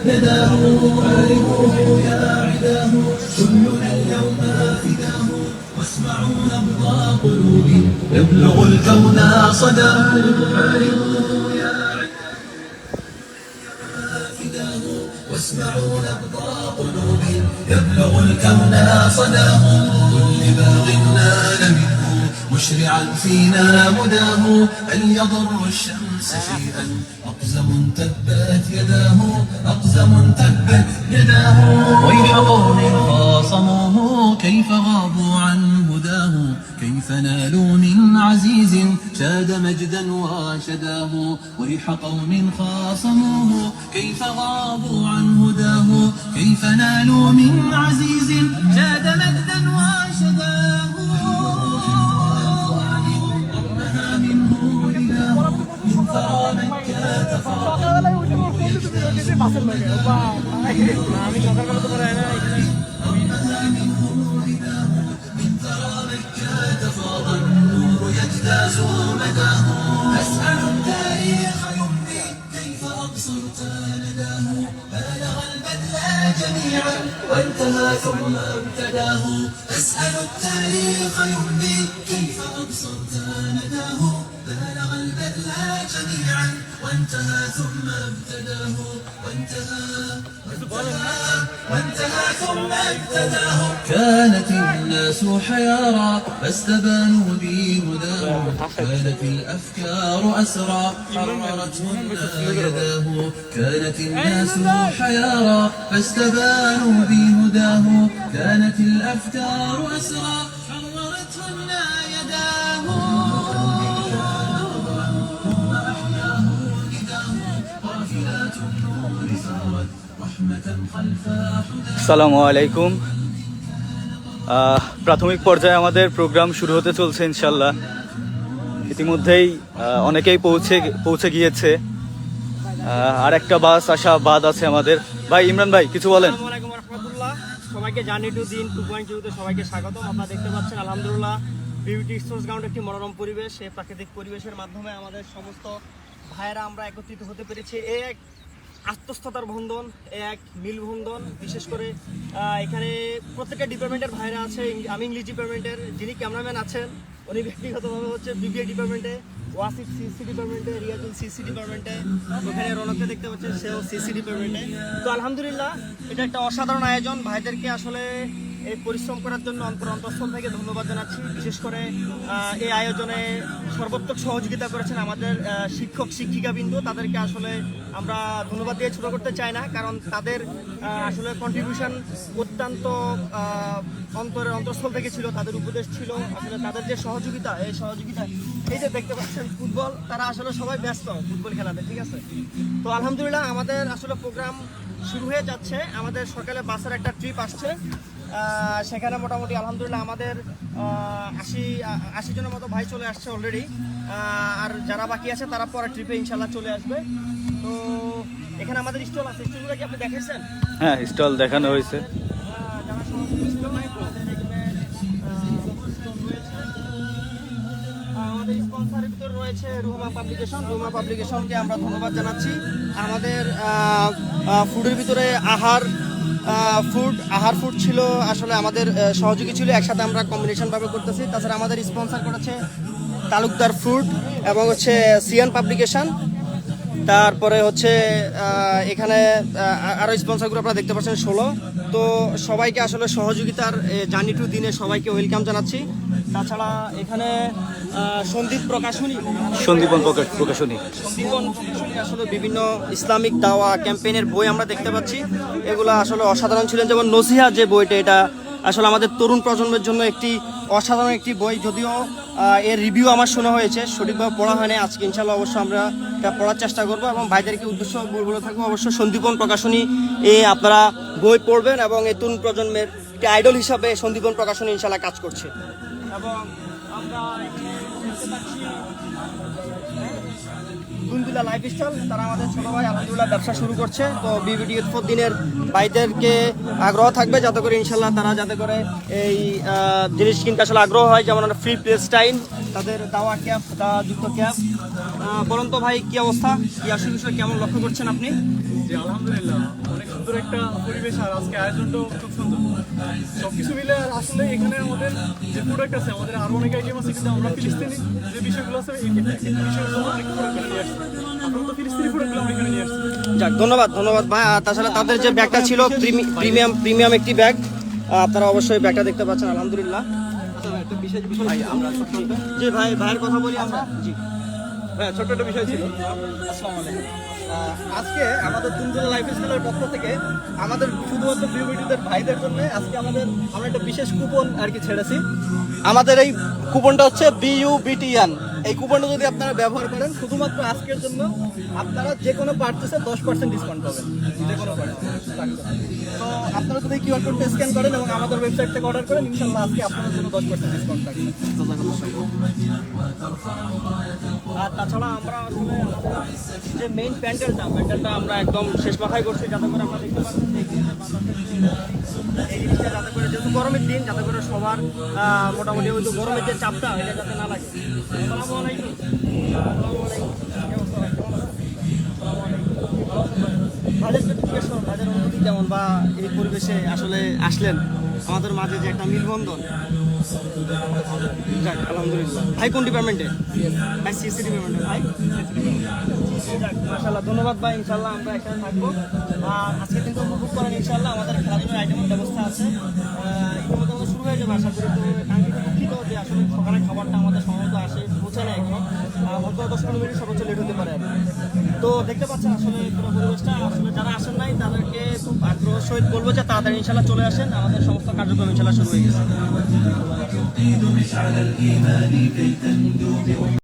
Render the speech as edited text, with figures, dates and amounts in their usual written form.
يداه حاربوه يا عداه كلنا اليوم فداه واسمعوا نبض قلوب يبلغ الكون صداه حاربوه يا فداه واسمعوا نبض قلوب يبلغ الكون صداه كل باغ نال منه مشرعا فينا مداه هل يضر الشمس شيئا أقزم تبت يداه أقزم تبت يداه ويح قوم خاصموه كيف غابوا عن هداه كيف نالوا من عزيز شاد مجدا وشداه ويح قوم خاصموه كيف غابوا عن هداه كيف نالوا من عزيز شاد مجدا وشداه يجتاز مداه أسأل التاريخ يمضي كيف أبصرت نداه بالغ البذل جميعا وانتهى ثم ابتداه أسأل التاريخ يمضي كيف أبصرت نداه بالغ البذل جميعا وانتهى ثم ابتداه وانتهى ثم ابتداه كانت الناس حيارى فاستبانوا بهداه كانت الأفكار أسرى حررتهن يداه كانت الناس حيارى فاستبانوا بهداه كانت الأفكار أسرى حررتهن يداه আসসালামু আলাইকুম। প্রাথমিক পর্যায়ে আমাদের প্রোগ্রাম শুরু হতে চলছে ইনশাল্লাহ। ইতিমধ্যেই অনেকেই পৌঁছে গিয়েছে। আর একটা বাস আসা বাদ আছে আমাদের। ভাই ইমরান ভাই কিছু বলেন। আসসালামু আলাইকুম রাহমাতুল্লাহ। সবাইকে জার্নি টু দিন 2.0 তে সবাইকে স্বাগতম। আপনারা দেখতে পাচ্ছেন আলহামদুলিল্লাহ বিউটি স্পোর্টস গ্রাউন্ড একটি মনোরম পরিবেশ। এই প্রাকৃতিক পরিবেশের মাধ্যমে আমাদের সমস্ত ভাইয়েরা আমরা একত্রিত হতে পেরেছি। এক আত্মস্থতার বন্ধন, এক মিলবন্ধন। বিশেষ করে এখানে প্রত্যেকটা ডিপার্টমেন্টের ভাইরা আছে। আমি ইংলিশ ডিপার্টমেন্টের, যিনি ক্যামেরাম্যান আছেন উনি ব্যক্তিগতভাবে হচ্ছে বিবিএ ডিপার্টমেন্টে, ওয়াসিফ সিসি ডিপার্টমেন্টে, রিয়াজুল সিসি ডিপার্টমেন্টে, ওখানে রনককে দেখতে পাচ্ছেন সেও সিসি ডিপার্টমেন্টে। তো আলহামদুলিল্লাহ এটা একটা অসাধারণ আয়োজন। ভাইদেরকে আসলে এই পরিশ্রম করার জন্য অন্তঃস্থল থেকে ধন্যবাদ জানাচ্ছি। বিশেষ করে এই আয়োজনে সর্বোত্তক সহযোগিতা করেছেন আমাদের শিক্ষক শিক্ষিকাবৃন্দ। তাদেরকে আসলে আমরা ধন্যবাদ দিয়ে ছোটো করতে চাই না, কারণ তাদের আসলে কন্ট্রিবিউশন অত্যন্ত অন্তঃস্থল থেকে ছিল। তাদের উপদেশ ছিল, আসলে তাদের যে সহযোগিতা, এই সহযোগিতা এই যে দেখতে পাচ্ছেন ফুটবল, তারা আসলে সবাই ব্যস্ত ফুটবল খেলাতে, ঠিক আছে। তো আলহামদুলিল্লাহ আমাদের আসলে প্রোগ্রাম শুরু হয়ে যাচ্ছে। আমাদের সকালে বাসের একটা ট্রিপ আসছে, সেখানে মোটামুটি আলহামদুলিল্লাহ আমাদের 80 জনের মতো ভাই চলে আসছে অলরেডি। আর যারা বাকি আছে তারা পরের ট্রিপে ইনশাল্লাহ চলে আসবে। তো এখানে আমাদের স্টল আছে, স্টলগুলো কি আপনি দেখেছেন? হ্যাঁ, স্টল দেখানো হয়েছে। যারা সহযোগী ছিল আমাদের এখানে আমাদের স্পন্সরের ভিতরে রয়েছে রুমা পাবলিকেশন। রুমা পাবলিকেশনকে আমরা ধন্যবাদ জানাচ্ছি। আমাদের ফুডের ভিতরে আহার ফুড ছিল, আসলে আমাদের সহযোগী ছিল, একসাথে আমরা কম্বিনেশনভাবে করতেছি। তাছাড়া আমাদের স্পন্সর করেছে তালুকদার ফুড এবং হচ্ছে সিয়ান পাবলিকেশন। তারপরে হচ্ছে এখানে আরও স্পন্সরগুলো আপনারা দেখতে পাচ্ছেন 16। তো সবাইকে আসলে সহযোগিতার জার্নি টু দিনে সবাইকে ওয়েলকাম জানাচ্ছি। তাছাড়া এখানে সন্দীপন প্রকাশনী আসলে বিভিন্ন ইসলামিক দাওয়া ক্যাম্পেইনের বই আমরা দেখতে পাচ্ছি। এগুলো আসলে অসাধারণ ছিলেন। যেমন নসিহা যে বইটা, এটা আসলে আমাদের তরুণ প্রজন্মের জন্য একটি অসাধারণ একটি বই। যদিও এর রিভিউ আমার শোনা হয়েছে, সঠিকভাবে পড়া হয়নি। আজকে ইনশাল্লাহ অবশ্যই আমরা এটা পড়ার চেষ্টা করবো এবং ভাইদেরকে উদ্দেশ্য বলে থাকবো অবশ্যই সন্দীপন প্রকাশনী আপনারা বই পড়বেন এবং এই তরুণ প্রজন্মের একটি আইডল হিসাবে সন্দীপন প্রকাশনী ইনশাল্লাহ কাজ করছে। এবং আমরা গুনগুলা লাইফস্টাইল, তারা আমাদের ছোট ভাই আলহামদুলিল্লাহ ব্যবসা শুরু করছে। তো বিবিডি 4 দিনের ভাইদেরকে আগ্রহ থাকবে যাতে করে ইনশাল্লাহ তারা যাতে করে এই জিনিস কিনতে আসলে আগ্রহ হয়। যেমন ফ্রি প্লেস টাইম, তাদের দাওয়া ক্যাপ, যুক্ত ক্যাপ। বলুন তো ভাই কি অবস্থা, কি আসলে বিষয় কেমন লক্ষ্য করছেন আপনি? আলহামদুলিল্লাহ একটা পরিবেশ আর আজকে আয়োজনটাও খুব সুন্দর। সবকিছু মিলে আর আসলে এখানে আমাদের যে প্রোডাক্ট আছে, আমাদের আরো অনেক আইটেম আছে, কিন্তু আমরা ফিলিস্তিনি যে বিষয়গুলো আছে এই বিষয়গুলো অনেক প্রোডাক্ট নিয়ে আসছি। আমরা তো ফিলিস্তিনি প্রোডাক্টগুলো আমরা এখানে নিয়ে আসছি। যাক, ধন্যবাদ ধন্যবাদ ভাই। আর তাছাড়া তাদের যে ব্যাগটা ছিল প্রিমিয়াম একটি ব্যাগ, আপনারা অবশ্যই ব্যাগটা দেখতে পাচ্ছেন, আলহামদুলিল্লাহ। একটা বিশেষ বিষয় জি ভাই, ভাইয়ের কথা বলি আমরা। জি হ্যাঁ, ছোট্ট একটা বিষয় ছিল। আসসালামু আলাইকুম। আজকে আমাদের তুমজুলা লাইফস্টাইলের পক্ষ থেকে আমাদের শুধুমাত্র বিউটিদের ভাইদের জন্য আজকে আমরা একটা বিশেষ কুপন আর কি ছেড়েছি। আমাদের এই কুপনটা হচ্ছে BUBTN। এই কুপনটা যদি আপনারা ব্যবহার করেন, শুধুমাত্র আজকের জন্য আপনারা যে কোনো পার্চেসে 10% ডিসকাউন্ট পাবেন, যে কোনো পার্চেস। তো আপনারা যদি কিউআর কোডটা স্ক্যান করেন এবং আমাদের ওয়েবসাইট থেকে অর্ডার করেন, ইনশাআল্লাহ আজকে আপনাদের জন্য 10% ডিসকাউন্ট থাকবে। আর তাছাড়া আমরা আসলে যে মেইন প্যান্ডেলটা আমরা একদম শেষ মাথায় করছি, যাতে করে আমরা দেখতে পাচ্ছি এই জিনিসটা, যাতে করে যেহেতু গরমের দিন, যাতে করে সবার মোটামুটি ওই তো গরমের যে চাপটা এটা যাতে না লাগে। আসসালামু আলাইকুম। ভাইয়ের অনুভূতি কেমন, বা এই পরিবেশে আসলে আসলেন আমাদের মাঝে যে একটা মিলবন্ধন? যাক, আলহামদুলিল্লাহ। ভাই কোন ডিপার্টমেন্টে? ভাই সিএসসি ডিপার্টমেন্টে। ভাই যাক, মাশাআল্লাহ, ধন্যবাদ ভাই। ইনশাআল্লাহ আমরা এখানে থাকবো। আর আজকে কিন্তু উপভোগ করেন ইনশাআল্লাহ। আমাদের খেলাধুলার আইটেমের ব্যবস্থা আছে, ইতিমধ্যে আমাদের শুরু হয়ে যাবে আশা করি। তো দুঃখিত যে আসলে সকালের খাবারটা আমাদের সম্ভবত পৌঁছে নেয় এখনো, হয়তো 10-15 মিনিট সর্বোচ্চ লেট হতে পারে। তো দেখতে পাচ্ছেন আসলে পুরো পরিবেশটা, আসলে যারা আসেন নাই তাদেরকে খুব আগ্রহ সহিত বলবো যে তাড়াতাড়ি ইনশাআল্লাহ চলে আসেন। আমাদের সমস্ত কার্যক্রম ইনশাআল্লাহ শুরু হয়ে গেছে।